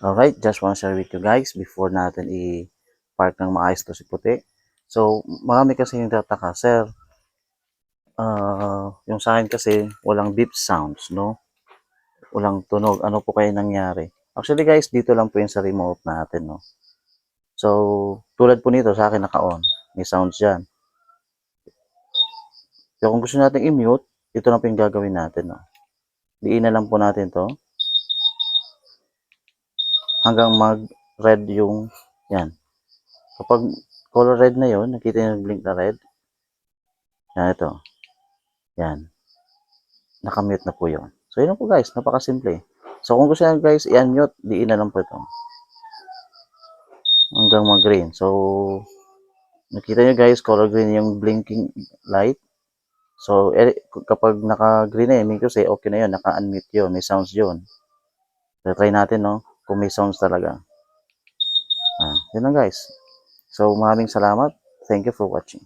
Alright, just want to share with you guys before natin i-park ng maayos to si puti. So, marami kasi yung tataka, sir, yung sa akin kasi walang beep sounds, no? Walang tunog. Ano po kaya nangyari? Actually guys, dito lang po yung sa remote natin, no? So, tulad po nito sa akin naka-on. May sounds dyan. So, kung gusto natin i-mute, ito na po yung gagawin natin, no? Diin na lang po natin to hanggang mag-red yung, yan. Kapag color red na yon, nakita yung blink na red, yan ito. Yan. Nakamute na po yun. So, yun po guys. Napakasimple. So, kung gusto nyo guys, i-unmute, diin na lang po ito. Hanggang mag-green. So, nakita nyo guys, color green yung blinking light. So, kapag naka-green na yun, mean ko say, okay na yun. Naka-unmute yun. May sounds yun. So, try natin, no? Kung may sounds talaga. Yun lang guys. So, maraming salamat. Thank you for watching.